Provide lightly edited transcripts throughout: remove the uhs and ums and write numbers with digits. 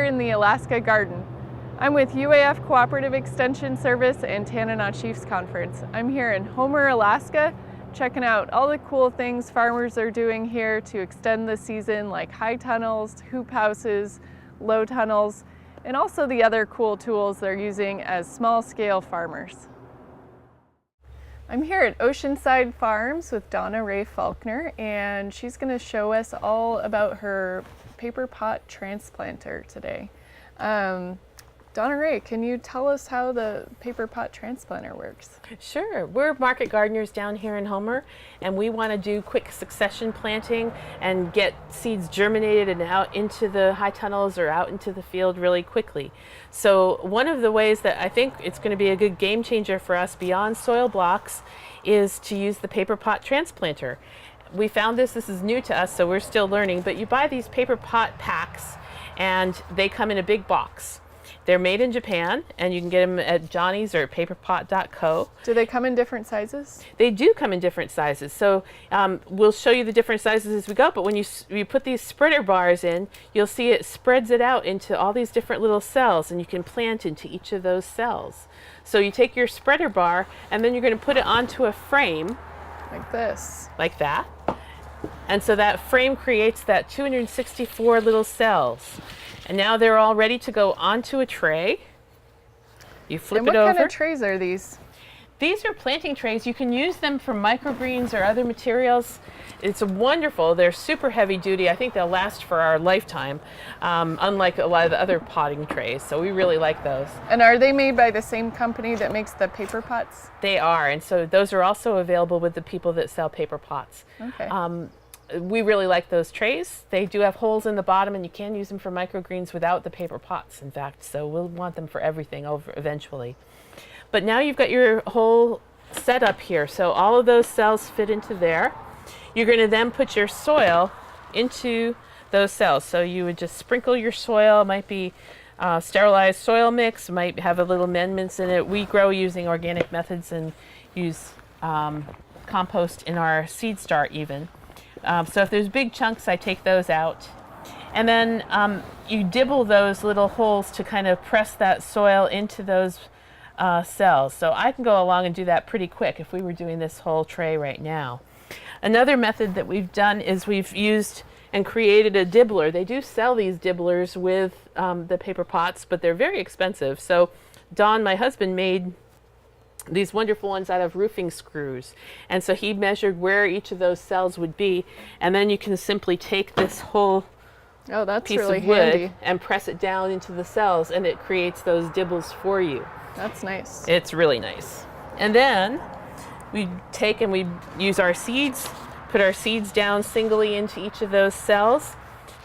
here in the Alaska Garden. I'm with UAF Cooperative Extension Service and Tanana Chiefs Conference. I'm here in Homer, Alaska, checking out all the cool things farmers are doing here to extend the season, like high tunnels, hoop houses, low tunnels, and also the other cool tools they're using as small-scale farmers. I'm here at Oceanside Farms with Donna Faulkner, and she's going to show us all about her Paperpot transplanter today. Donna Ray, can you tell us how the Paperpot transplanter works? Sure. We're market gardeners down here in Homer, and we want to do quick succession planting and get seeds germinated and out into the high tunnels or out into the field really quickly. So one of the ways that I think it's going to be a good game changer for us beyond soil blocks is to use the Paperpot transplanter. We found this is new to us, so we're still learning, but you buy these Paperpot packs and they come in a big box. They're made in Japan, and you can get them at Johnny's or paperpot.co. Do they come in different sizes? They do come in different sizes. So we'll show you the different sizes as we go, but when you put these spreader bars in, you'll see it spreads it out into all these different little cells, and you can plant into each of those cells. So you take your spreader bar, and then you're going to put it onto a frame. Like this. Like that. And so that frame creates that 264 little cells. And now they're all ready to go onto a tray. You flip it over. And what kind of trays are these? These are planting trays. You can use them for microgreens or other materials. It's wonderful. They're super heavy duty. I think they'll last for our lifetime, unlike a lot of the other potting trays. So we really like those. And are they made by the same company that makes the paper pots? They are. And so those are also available with the people that sell paper pots. Okay. We really like those trays. They do have holes in the bottom, and you can use them for microgreens without the paper pots, in fact. So we'll want them for everything eventually. But now you've got your whole setup here. So all of those cells fit into there. You're going to then put your soil into those cells. So you would just sprinkle your soil. It might be sterilized soil mix, might have a little amendments in it. We grow using organic methods and use compost in our seed start even. So if there's big chunks, I take those out. And then you dibble those little holes to kind of press that soil into those cells. So I can go along and do that pretty quick if we were doing this whole tray right now. Another method that we've done is we've used and created a dibbler. They do sell these dibblers with the paper pots, but they're very expensive. So Don, my husband, made these wonderful ones out of roofing screws. And so he measured where each of those cells would be, and then you can simply take this whole piece really of wood handy. And press it down into the cells, and it creates those dibbles for you. That's nice. It's really nice. And then we take and we use our seeds, put our seeds down singly into each of those cells.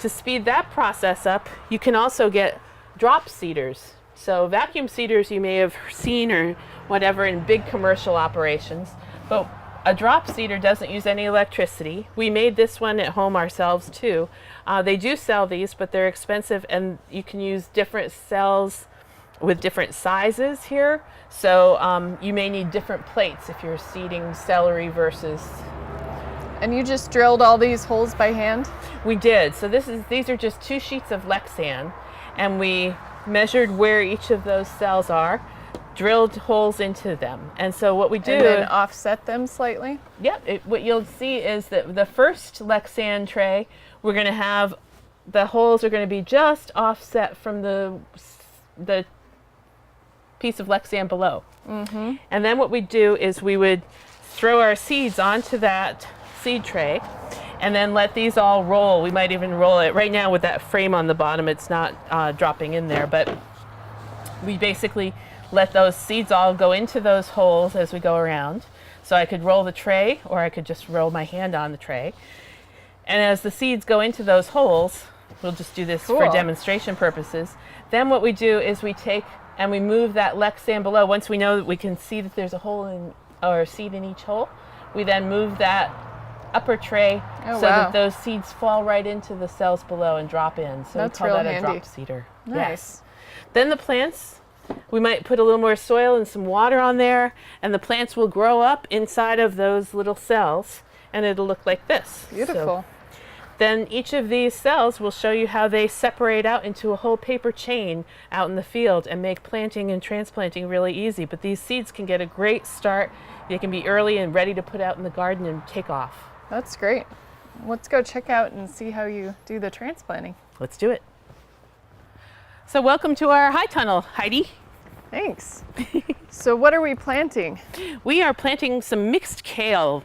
To speed that process up, you can also get drop seeders. So vacuum seeders you may have seen or whatever in big commercial operations, but a drop seeder doesn't use any electricity. We made this one at home ourselves too. They do sell these, but they're expensive, and you can use different cells with different sizes here. So you may need different plates if you're seeding celery versus... And you just drilled all these holes by hand? We did. So these are just 2 sheets of Lexan, and we measured where each of those cells are, drilled holes into them. And so what we do... And then offset them slightly? Yep. What you'll see is that the first Lexan tray, we're going to have, the holes are going to be just offset from the piece of Lexan below. Mm-hmm. And then what we do is we would throw our seeds onto that seed tray and then let these all roll. We might even roll it. Right now with that frame on the bottom, it's not dropping in there, but we basically let those seeds all go into those holes as we go around. So I could roll the tray, or I could just roll my hand on the tray. And as the seeds go into those holes, we'll just do this for demonstration purposes. Then what we do is we take and we move that Lexan below. Once we know that we can see that there's a hole in, or a seed in each hole, we then move that upper tray that those seeds fall right into the cells below and drop in. So that's we call that handy. a drop seeder. Nice. Yes. Then the plants, we might put a little more soil and some water on there, and the plants will grow up inside of those little cells, and it'll look like this. Beautiful. then each of these cells will show you how they separate out into a whole paper chain out in the field and make planting and transplanting really easy. But these seeds can get a great start. They can be early and ready to put out in the garden and take off. That's great. Let's go check out and see how you do the transplanting. Let's do it. So welcome to our high tunnel, Heidi. Thanks. So what are we planting? We are planting some mixed kale.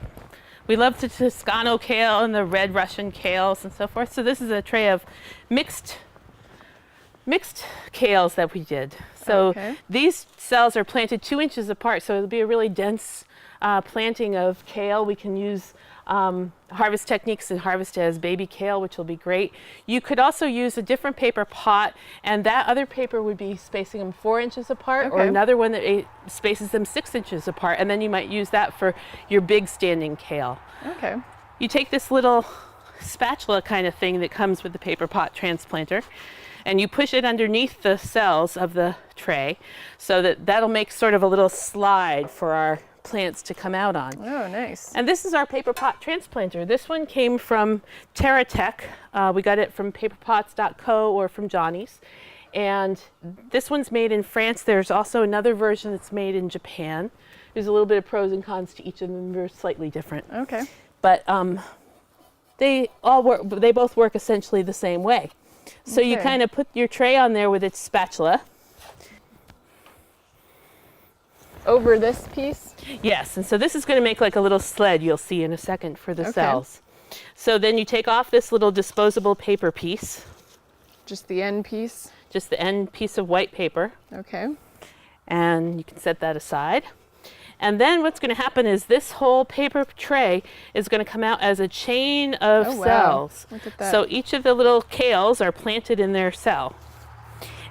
We love the Toscano kale and the red Russian kales and so forth. So this is a tray of mixed kales that we did. So these cells are planted 2 inches apart, so it'll be a really dense planting of kale. We can use harvest techniques and harvest as baby kale, which will be great. You could also use a different paper pot, and that other paper would be spacing them 4 inches apart, or another one that spaces them 6 inches apart, and then you might use that for your big standing kale. Okay. You take this little spatula kind of thing that comes with the Paperpot transplanter, and you push it underneath the cells of the tray so that that'll make sort of a little slide for our plants to come out on. Oh, nice. And this is our Paperpot transplanter. This one came from TerraTech. We got it from paperpots.co or from Johnny's. And this one's made in France. There's also another version that's made in Japan. There's a little bit of pros and cons to each of them. They're slightly different. Okay. But they both work essentially the same way. So you kind of put your tray on there with its spatula. Over this piece? Yes, and so this is going to make like a little sled you'll see in a second for the cells. So then you take off this little disposable paper piece. Just the end piece? Just the end piece of white paper. Okay. And you can set that aside. And then what's going to happen is this whole paper tray is going to come out as a chain of cells. Look at that. So each of the little kales are planted in their cell.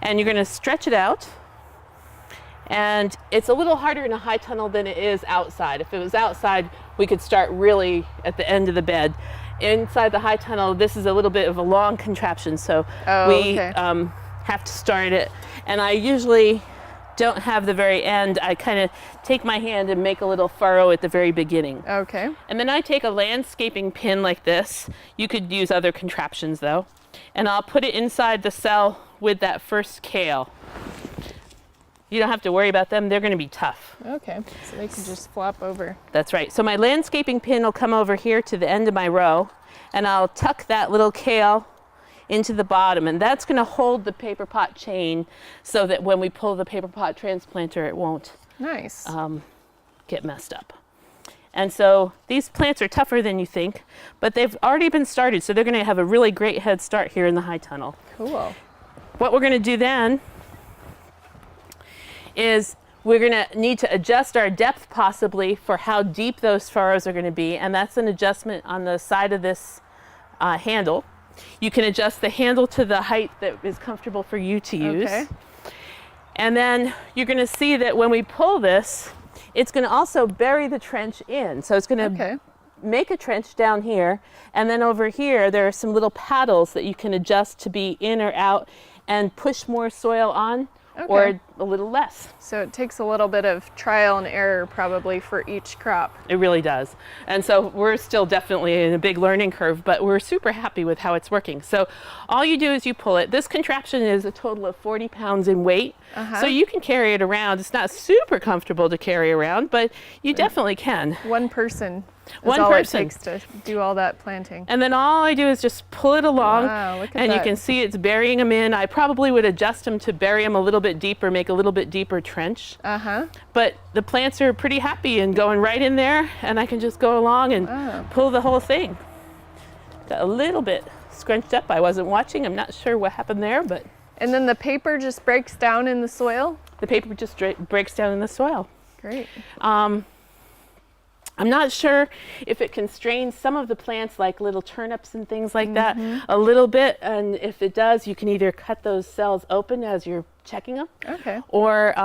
And you're going to stretch it out. And it's a little harder in a high tunnel than it is outside. If it was outside, we could start really at the end of the bed. Inside the high tunnel, this is a little bit of a long contraption, so we have to start it. And I usually don't have the very end. I kind of take my hand and make a little furrow at the very beginning. Okay. And then I take a landscaping pin like this. You could use other contraptions though. And I'll put it inside the cell with that first kale. You don't have to worry about them. They're going to be tough. Okay, so they can just flop over. That's right. So my landscaping pin will come over here to the end of my row, and I'll tuck that little kale into the bottom, and that's going to hold the Paperpot chain so that when we pull the Paperpot transplanter, it won't get messed up. And so these plants are tougher than you think, but they've already been started, so they're going to have a really great head start here in the high tunnel. Cool. What we're going to do then is we're going to need to adjust our depth possibly for how deep those furrows are going to be, and that's an adjustment on the side of this handle. You can adjust the handle to the height that is comfortable for you to use. Okay. And then you're going to see that when we pull this, it's going to also bury the trench in. So it's going to make a trench down here, and then over here there are some little paddles that you can adjust to be in or out and push more soil on. Or a little less. So it takes a little bit of trial and error probably for each crop. It really does. And so we're still definitely in a big learning curve, but we're super happy with how it's working. So all you do is you pull it. This contraption is a total of 40 pounds in weight. So you can carry it around. It's not super comfortable to carry around, but you definitely can. One person. It takes to do all that planting. And then all I do is just pull it along. Wow, look at and that. You can see it's burying them in. I probably would adjust them to bury them a little bit deeper, make a little bit deeper trench. But the plants are pretty happy and going right in there, and I can just go along and pull the whole thing. Got a little bit scrunched up. I wasn't watching. I'm not sure what happened there, but. And then the paper just breaks down in the soil? The paper just breaks down in the soil. Great. I'm not sure if it constrains some of the plants like little turnips and things like that a little bit, and if it does, you can either cut those cells open as you're checking them, or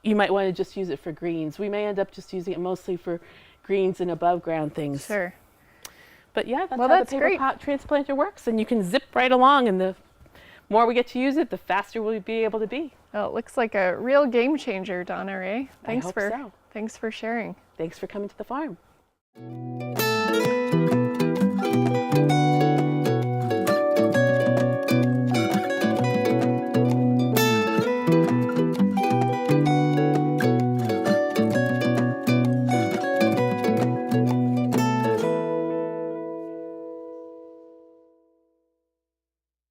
you might want to just use it for greens. We may end up just using it mostly for greens and above ground things. Sure. But yeah, that's how the Paperpot transplanter works, and you can zip right along, and the more we get to use it, the faster we'll be able to be. Well, it looks like a real game changer, Donna Ray. Thanks for sharing. Thanks for coming to the farm.